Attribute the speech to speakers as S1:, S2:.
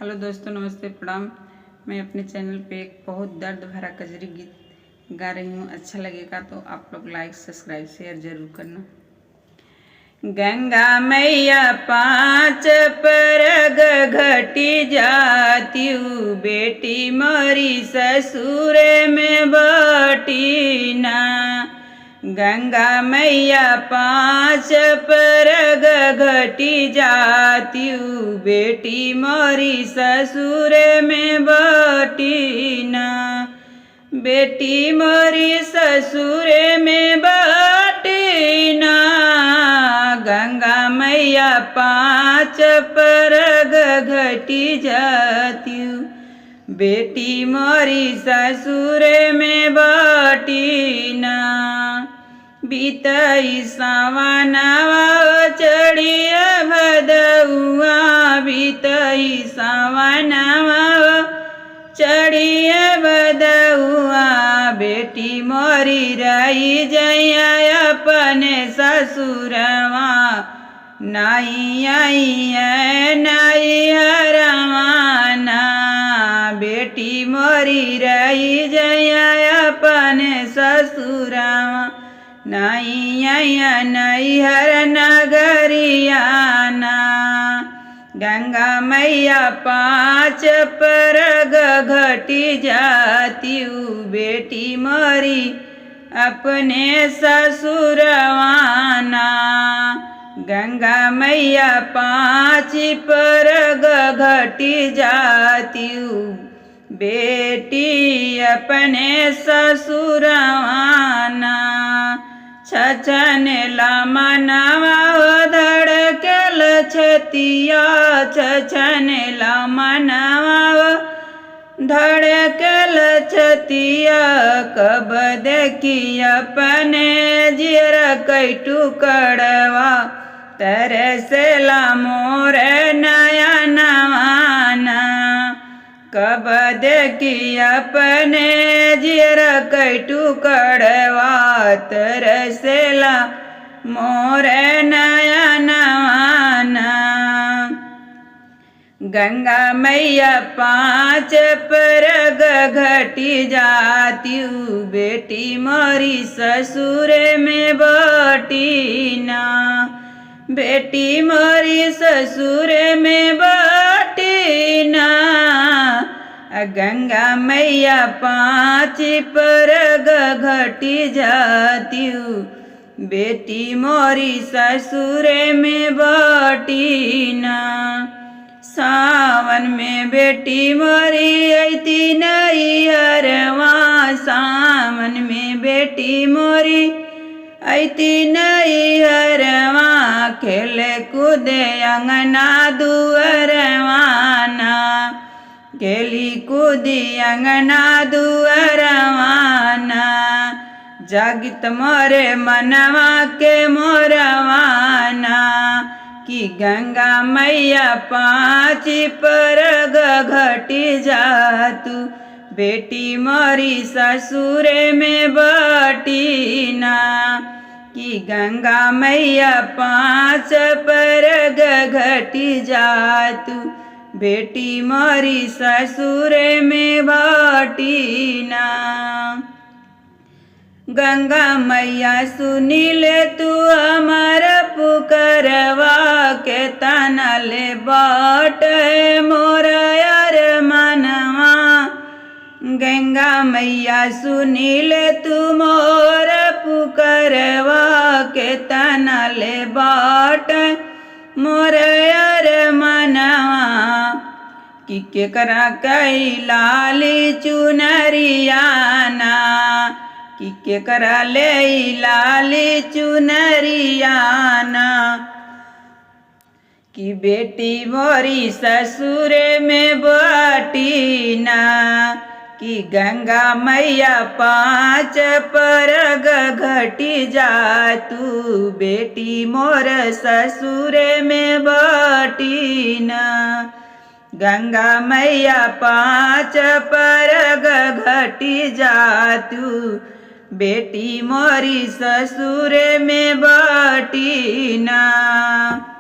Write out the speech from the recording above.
S1: Hello दोस्तों, नमस्ते, प्रणाम। मैं अपने चैनल पे एक बहुत दर्द भरा कजरी गीत गा रही हूँ। अच्छा लगेगा तो आप लोग लाइक, सब्सक्राइब, शेयर जरूर करना। गंगा मैया पाँच परग घटी जातियु, बेटी मोरी ससुर में बटी ना। गंगा मैया पाँच परग घटी जातियु, बेटी मोरी ससुर में बटी ना। बेटी मोरी ससुर में बटी ना। गंगा मैया पाँच परग घटी जातियु, बेटी मोरी ससुर में बटी ना। बीतई सावनवा चढ़िया भदउआ, बीतई सावनवा चढ़िया भदउआ, बेटी मोरी रही जइया अपने ससुरवा। नाई आई नाई हरवाना, बेटी मोरी रही जइया अपने ससुरवा। नाई आया नाई हर नगरियाना। गंगा मैया पाँच परग घटी जातियु, बेटी मोरी अपने ससुरवाना। गंगा मैया पाँच परग घटी जातियु, बेटी अपने ससुरवाना। छछन मनवा धड़कल छतिया, छछन मनवा धड़कल छतिया। कब देखी अपने जियर कैटू कड़वा, तरसला मोर नयनवाना। कब देखी अपने जियर कैटू कड़वा, तरसला मोर नयनवाना। गंगा मैया पाँच परग घटी जातियु, बेटी मोरी ससुर में बटी ना। बेटी मोरी ससुर में बटी ना। गंगा मैया पाँच परग घटी जातियु, बेटी मोरी ससुर में बटी ना। सावन में बेटी मोरी अइती नैहरवा, सावन में बेटी मोरी अइती नैहरवा। खेले कूदे अंगना दुअरवाना, खेली कूदी अंगना दुअरवाना। जागित मोरे मनवा के मोरवाना, कि गंगा मैया पाँच परग घटी जातु, बेटी मोरी ससुर में बटी ना। कि गंगा मैया पाँच परग घटी जातु, बेटी मोरी ससुर में बटी ना। गंगा मैया सुनील तू हमार पुकारवा, के तनले बाट मोर यार मनवा। गंगा मैया सुनील तू मोर पुकारवा, के तनले बाट मोर यार मनवा। कि केकरा कई लाली चुनरियाना, कि केकरा ले लाली चुनरियाना। कि बेटी मोरी ससुर में बटी ना। कि गंगा मैया पाँच परग घटी जातु, बेटी मोर ससुर में बटी ना। गंगा मैया पाँच परग घटी जातु, बेटी मोरी ससुर में बटी ना।